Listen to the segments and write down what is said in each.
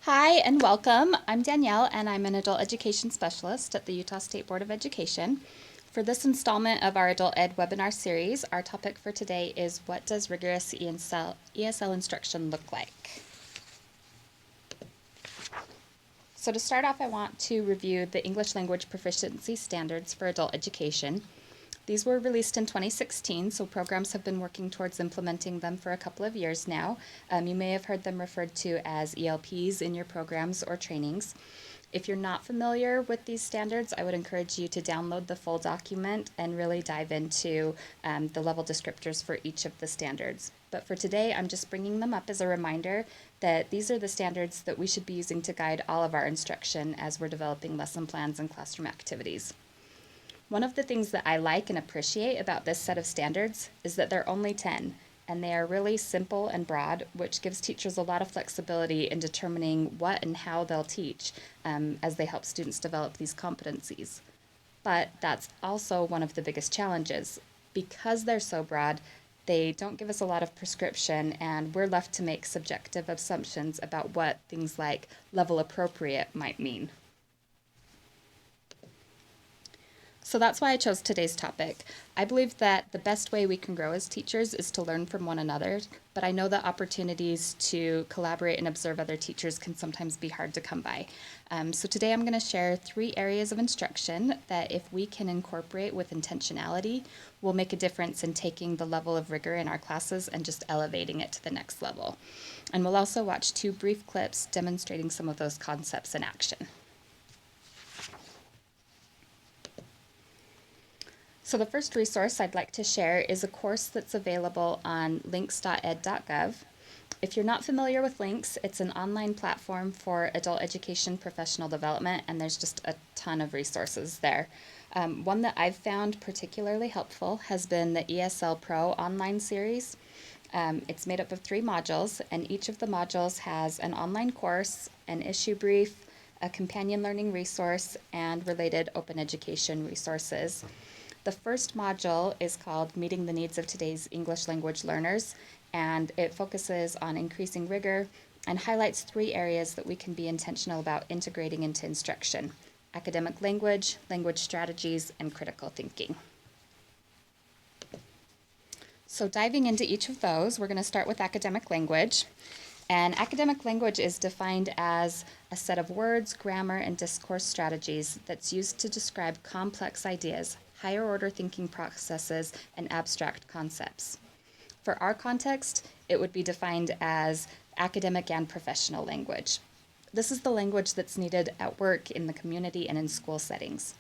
Hi and welcome. I'm Danielle and I'm an adult education specialist at the Utah State Board of Education. For this installment of our Adult Ed webinar series, our topic for today is what does rigorous ESL instruction look like? So to start off, I want to review the English language proficiency standards for adult education. These were released in 2016, so programs have been working towards implementing them for a couple of years now. You may have heard them referred to as ELPs in your programs or trainings. If you're not familiar with these standards, I would encourage you to download the full document and really dive into the level descriptors for each of the standards. But for today, I'm just bringing them up as a reminder that these are the standards that we should be using to guide all of our instruction as we're developing lesson plans and classroom activities. One of the things that I like and appreciate about this set of standards is that they're only 10, and they are really simple and broad, which gives teachers a lot of flexibility in determining what and how they'll teach as they help students develop these competencies. But that's also one of the biggest challenges. Because they're so broad, they don't give us a lot of prescription, and we're left to make subjective assumptions about what things like level appropriate might mean. So that's why I chose today's topic. I believe that the best way we can grow as teachers is to learn from one another, but I know that opportunities to collaborate and observe other teachers can sometimes be hard to come by. So today I'm going to share 3 areas of instruction that if we can incorporate with intentionality, will make a difference in taking the level of rigor in our classes and just elevating it to the next level. And we'll also watch 2 brief clips demonstrating some of those concepts in action. So the first resource I'd like to share is a course that's available on links.ed.gov. If you're not familiar with Links, it's an online platform for adult education professional development, and there's just a ton of resources there. One that I've found particularly helpful has been the ESL Pro online series. It's made up of 3 modules, and each of the modules has an online course, an issue brief, a companion learning resource, and related open education resources. The first module is called Meeting the Needs of Today's English Language Learners, and it focuses on increasing rigor and highlights 3 areas that we can be intentional about integrating into instruction: academic language, language strategies, and critical thinking. So diving into each of those, we're going to start with academic language. And academic language is defined as a set of words, grammar, and discourse strategies that's used to describe complex ideas, higher order thinking processes, and abstract concepts. For our context, it would be defined as academic and professional language. This is the language that's needed at work, in the community, and in school settings.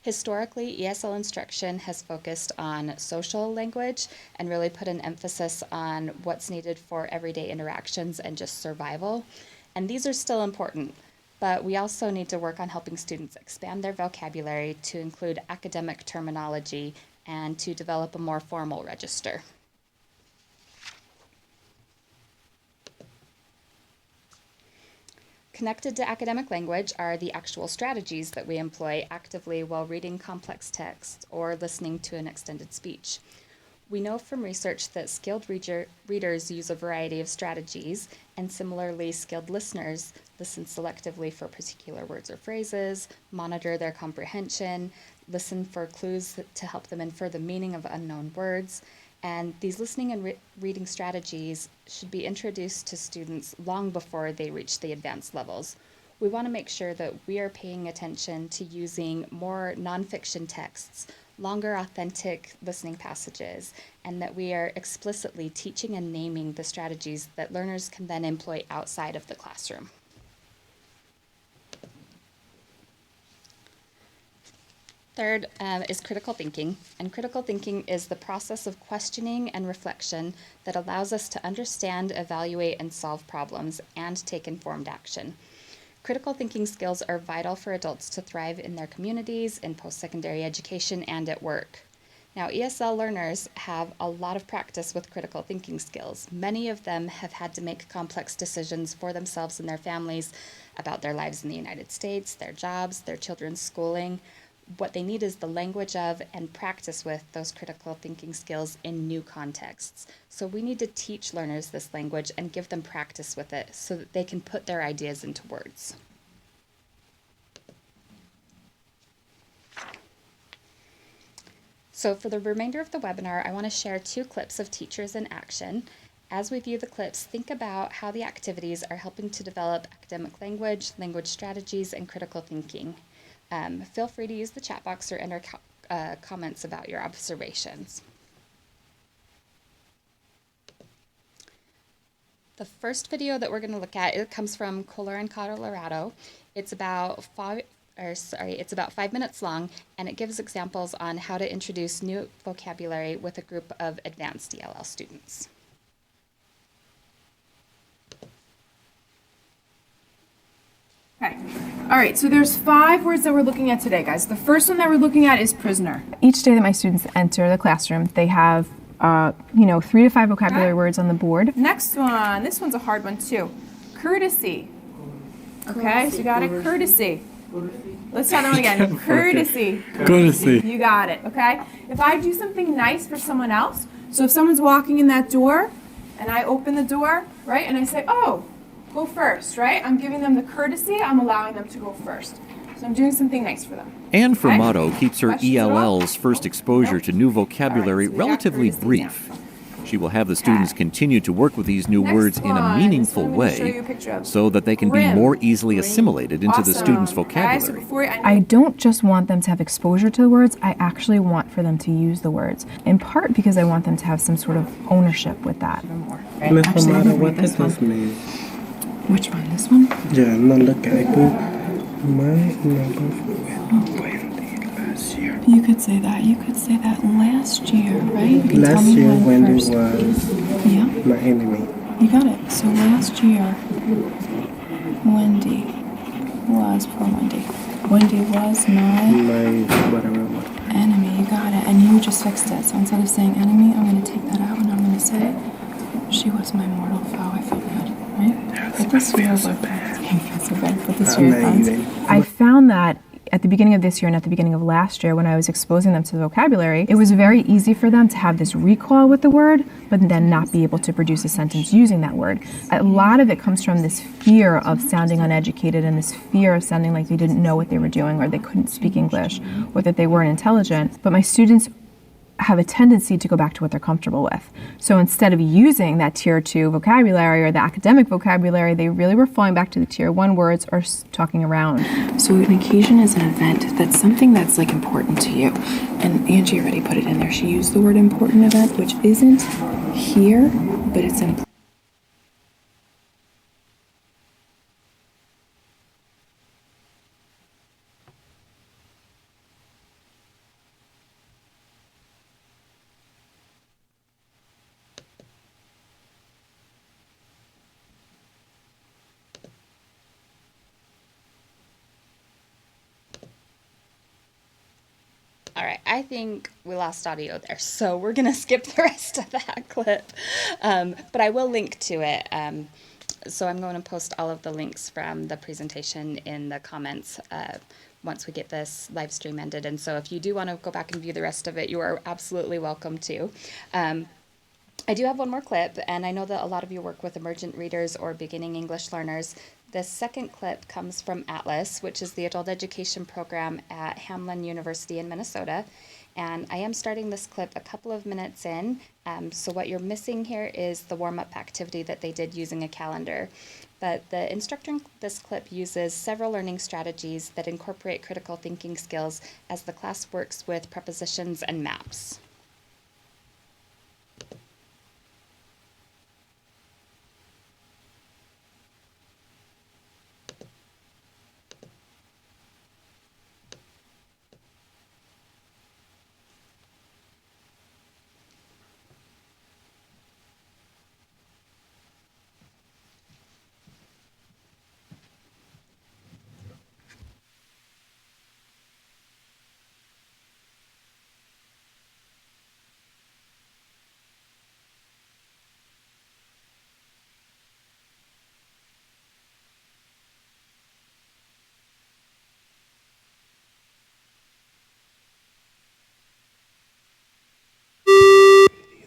Historically, ESL instruction has focused on social language and really put an emphasis on what's needed for everyday interactions and just survival. And these are still important, but we also need to work on helping students expand their vocabulary to include academic terminology and to develop a more formal register. Connected to academic language are the actual strategies that we employ actively while reading complex text or listening to an extended speech. We know from research that skilled readers use a variety of strategies, and similarly, skilled listeners listen selectively for particular words or phrases, monitor their comprehension, listen for clues to help them infer the meaning of unknown words. And these listening and reading strategies should be introduced to students long before they reach the advanced levels. We want to make sure that we are paying attention to using more nonfiction texts, longer authentic listening passages, and that we are explicitly teaching and naming the strategies that learners can then employ outside of the classroom. Third is critical thinking, and critical thinking is the process of questioning and reflection that allows us to understand, evaluate, and solve problems and take informed action. Critical thinking skills are vital for adults to thrive in their communities, in post-secondary education, and at work. Now, ESL learners have a lot of practice with critical thinking skills. Many of them have had to make complex decisions for themselves and their families about their lives in the United States, their jobs, their children's schooling. What they need is the language of and practice with those critical thinking skills in new contexts. So we need to teach learners this language and give them practice with it so that they can put their ideas into words. So for the remainder of the webinar, I want to share 2 clips of teachers in action. As we view the clips, think about how the activities are helping to develop academic language, language strategies, and critical thinking. Feel free to use the chat box or enter comments about your observations. The first video that we're going to look at, it comes from Kohler in Colorado. It's about 5 minutes long, and it gives examples on how to introduce new vocabulary with a group of advanced ELL students. Okay. All right, so there's 5 words that we're looking at today, guys. The first one that we're looking at is prisoner. Each day that my students enter the classroom, they have 3 to 5 vocabulary words on the board. Next one, this one's a hard one too. Courtesy. Okay, so you got it, courtesy. Let's try that one again. Courtesy. Courtesy. You got it, okay? If I do something nice for someone else, so if someone's walking in that door and I open the door, right, and I say, oh, go first, right? I'm giving them the courtesy, I'm allowing them to go first. So I'm doing something nice for them. Anne Okay? Fermato keeps her Questions at all? ELL's first exposure to new vocabulary All right, so we got relatively courtesy brief. now. She will have the students continue to work with these new Next words in a one. meaningful This one I'm gonna show way you a picture of. so that they can be Grim. more easily assimilated into the Awesome. students' Okay, so vocabulary. before I don't just want them to have exposure to the words, I actually want for them to use the words, in part because I want them to have some sort of ownership with that. Miss Actually, Amara, let me what read does this this mean? Which one? This one? Yeah, no, look at it. My number Wendy last year. You could say that. You could say that last year, right? You can tell Last me year, when Wendy first. was Yeah, my enemy. you got it. So last year, Wendy was, poor Wendy. Wendy was my My whatever. enemy. You got it. And you just fixed it. So instead of saying enemy, I'm going to take that out and I'm going to say she was my mortal foe. I feel good, right? Yes, Put this I feel to so your- bad. I feel so bad. Put this to your friends. Amazing. I found that at the beginning of this year and at the beginning of last year, when I was exposing them to the vocabulary, it was very easy for them to have this recall with the word, but then not be able to produce a sentence using that word. A lot of it comes from this fear of sounding uneducated and this fear of sounding like they didn't know what they were doing or they couldn't speak English or that they weren't intelligent. But my students have a tendency to go back to what they're comfortable with. So instead of using that tier 2 vocabulary or the academic vocabulary, they really were falling back to the tier 1 words or talking around. So an occasion is an event that's something that's like important to you. And Angie already put it in there. She used the word important event, which isn't here, but it's important. All right, I think we lost audio there, so we're going to skip the rest of that clip. But I will link to it. So I'm going to post all of the links from the presentation in the comments once we get this live stream ended. And so if you do want to go back and view the rest of it, you are absolutely welcome to. I do have one more clip, and I know that a lot of you work with emergent readers or beginning English learners. This second clip comes from Atlas, which is the adult education program at Hamline University in Minnesota. And I am starting this clip a couple of minutes in. So what you're missing here is the warm-up activity that they did using a calendar. But the instructor in this clip uses several learning strategies that incorporate critical thinking skills as the class works with prepositions and maps.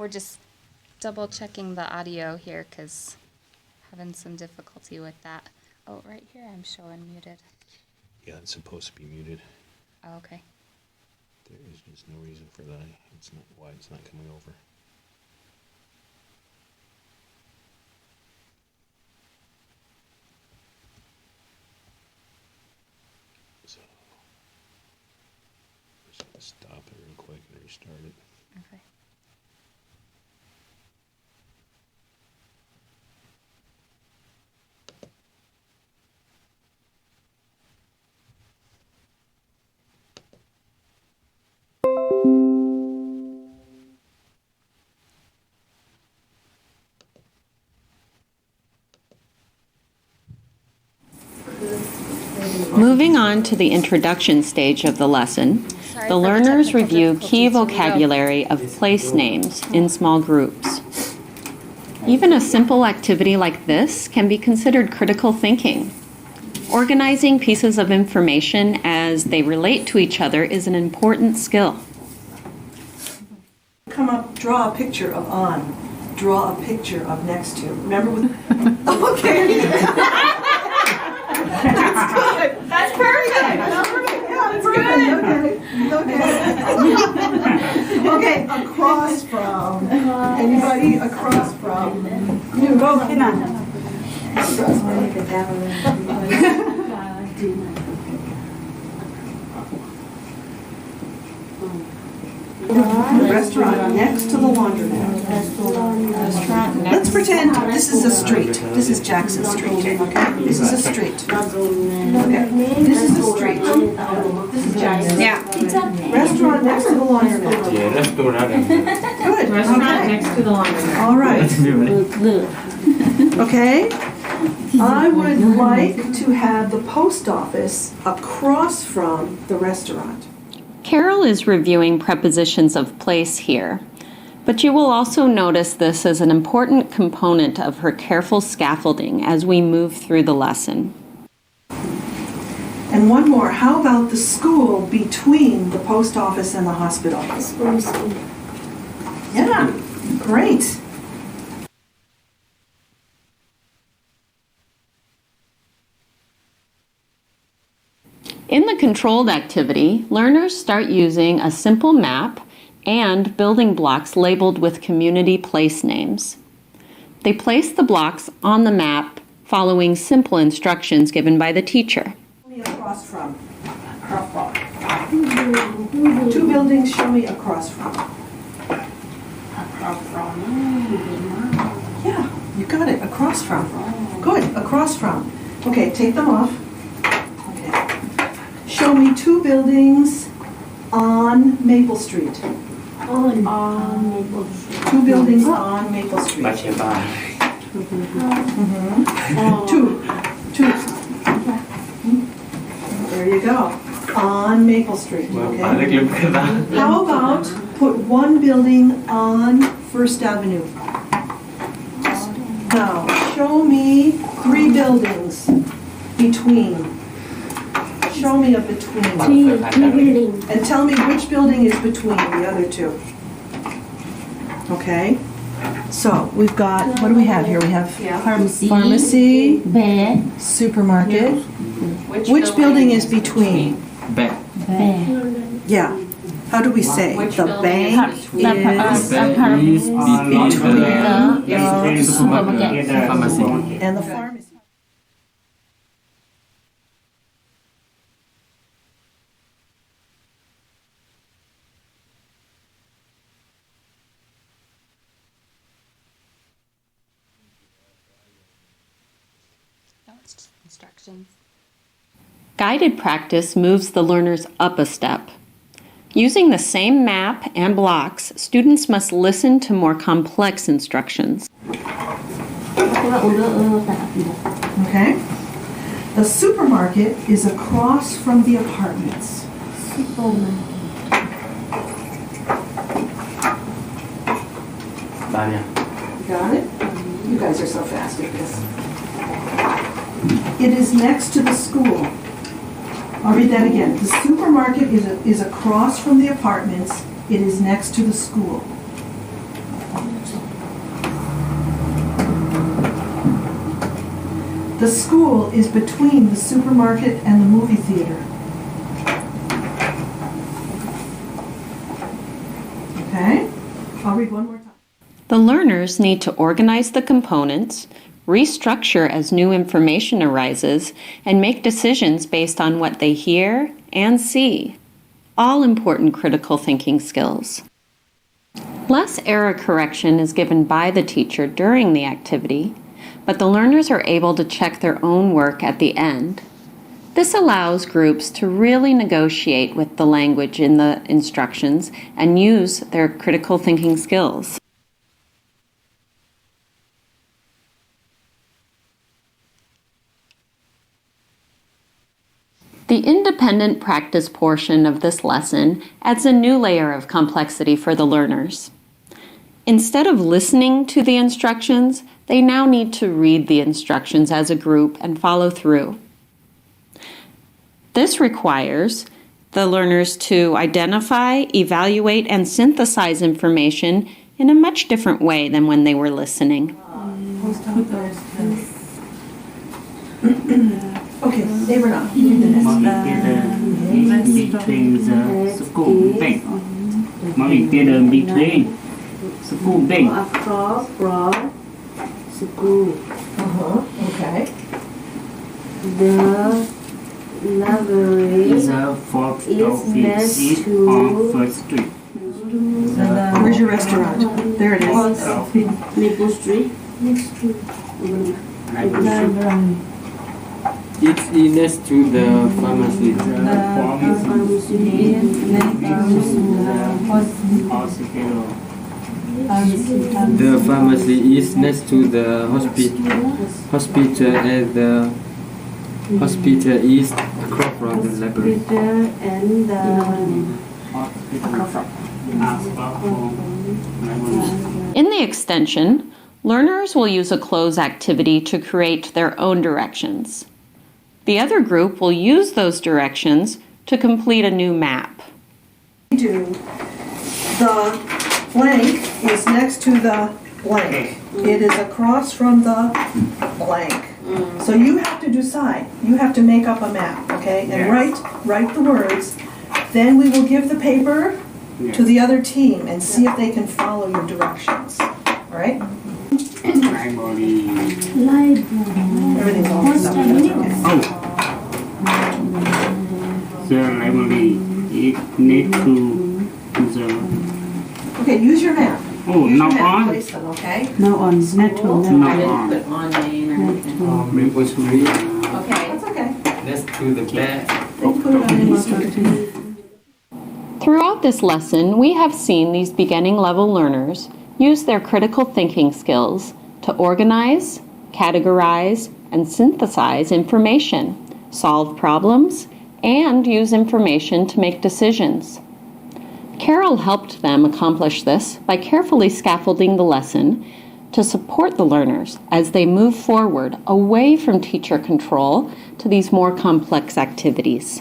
We're just double checking the audio here because having some difficulty with that. Oh, right here I'm showing muted. Yeah, it's supposed to be muted. Oh, okay. There is just no reason for that. It's not why it's not coming over. So I'm just gonna stop it real quick and restart it. Okay. Moving on to the introduction stage of the lesson, Sorry the for the learners technical review key difficulties. Here we go. vocabulary of place names in small groups. Even a simple activity like this can be considered critical thinking. Organizing pieces of information as they relate to each other is an important skill. Come up, draw a picture of on. Draw a picture of next to. Remember with. Okay. That's good. That's perfect. Yeah, that's good. Okay. Okay. Across from. Anybody across from? You go. Restaurant next to the laundromat. Let's pretend this is a street. This is Jackson Street. Okay, this is a street. Okay, this is a street. This is Jackson. Yeah. Restaurant next to the laundromat. Good. Restaurant next to the laundromat. All right. Okay. I would like to have the post office across from the restaurant. Carol is reviewing prepositions of place here, but you will also notice this as an important component of her careful scaffolding as we move through the lesson. And one more, how about the school between the post office and the hospital? Yeah, great. In the controlled activity, learners start using a simple map and building blocks labeled with community place names. They place the blocks on the map following simple instructions given by the teacher. Show me across from. Two buildings, show me across from. Yeah, you got it, across from. Good, across from. Okay, take them off. Okay. Show me two buildings on Maple Street. On Maple Street. Two buildings on Maple Street. Two. There you go. On Maple Street. Okay. How about put one building on First Avenue? Now, show me three buildings between. Show me a between. Three buildings. And tell me which building is between the other two. Okay? So, we've got, what do we have here? We have pharmacy, Bed. supermarket. Which building is between? Bed. Yeah. How do we say? The bank is between The supermarket. and the pharmacy. No, it's just instructions. Guided practice moves the learners up a step. Using the same map and blocks, students must listen to more complex instructions. Okay? The supermarket is across from the apartments. Got it? You guys are so fast at this. It is next to the school. I'll read that again. The supermarket is across from the apartments. It is next to the school. The school is between the supermarket and the movie theater. Okay? I'll read one more time. The learners need to organize the components, restructure as new information arises, and make decisions based on what they hear and see. All important critical thinking skills. Less error correction is given by the teacher during the activity, but the learners are able to check their own work at the end. This allows groups to really negotiate with the language in the instructions and use their critical thinking skills. The independent practice portion of this lesson adds a new layer of complexity for the learners. Instead of listening to the instructions, they now need to read the instructions as a group and follow through. This requires the learners to identify, evaluate, and synthesize information in a much different way than when they were listening. Okay, neighbor now. Read the next. Between the school bank. Mommy did between school bank. Across from school. Okay. The library The fourth office is on First Street. Where's your restaurant? There it is. Maple Street. Next to library. It's next to the pharmacy. The pharmacy is next to the hospital and the hospital is across from the library. And In the extension, learners will use a cloze activity to create their own directions. The other group will use those directions to complete a new map. Do the blank is next to the blank. It is across from the blank. So you have to decide. You have to make up a map, okay? And write the words. Then we will give the paper to the other team and see if they can follow your directions. All right? library. Everything's all mixed up. That's okay. The library is next to the. Okay, use your map. Oh, Use now your map. on. Place them, okay? No on. Not to. Maple Street Okay. That's okay. next to the back. They put it on the Throughout this lesson, we have seen these beginning level learners use their critical thinking skills to organize, categorize, and synthesize information, solve problems, and use information to make decisions. Carol helped them accomplish this by carefully scaffolding the lesson to support the learners as they move forward away from teacher control to these more complex activities.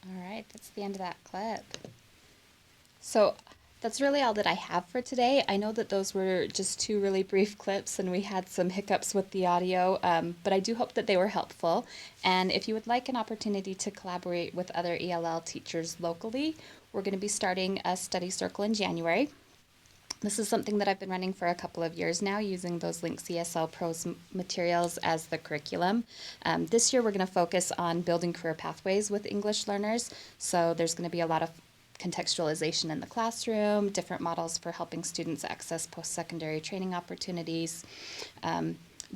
All right, that's the end of that clip. So that's really all that I have for today. I know that those were just two really brief clips and we had some hiccups with the audio, but I do hope that they were helpful. And if you would like an opportunity to collaborate with other ELL teachers locally, we're going to be starting a study circle in January. This is something that I've been running for a couple of years now, using those Links ESL Pros materials as the curriculum. This year we're going to focus on building career pathways with English learners. So there's going to be a lot of contextualization in the classroom, different models for helping students access post-secondary training opportunities.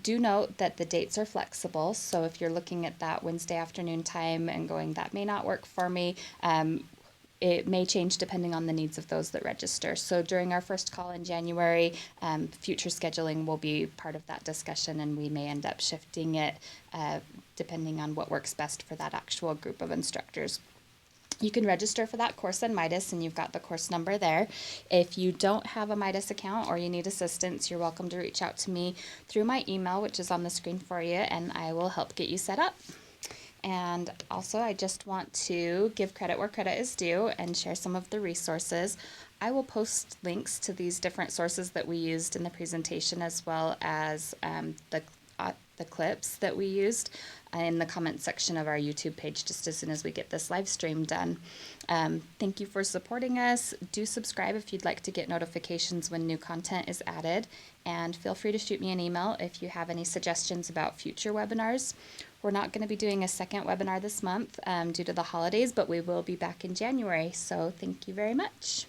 Do note that the dates are flexible, so if you're looking at that Wednesday afternoon time and going, that may not work for me, it may change depending on the needs of those that register. So during our first call in January, future scheduling will be part of that discussion, and we may end up shifting it depending on what works best for that actual group of instructors. You can register for that course on Midas, and you've got the course number there. If you don't have a Midas account or you need assistance, you're welcome to reach out to me through my email, which is on the screen for you, and I will help get you set up. And also, I just want to give credit where credit is due and share some of the resources. I will post links to these different sources that we used in the presentation, as well as the clips that we used in the comment section of our YouTube page just as soon as we get this live stream done. Thank you for supporting us. Do subscribe if you'd like to get notifications when new content is added, and feel free to shoot me an email if you have any suggestions about future webinars. We're not going to be doing a second webinar this month due to the holidays, but we will be back in January. So thank you very much.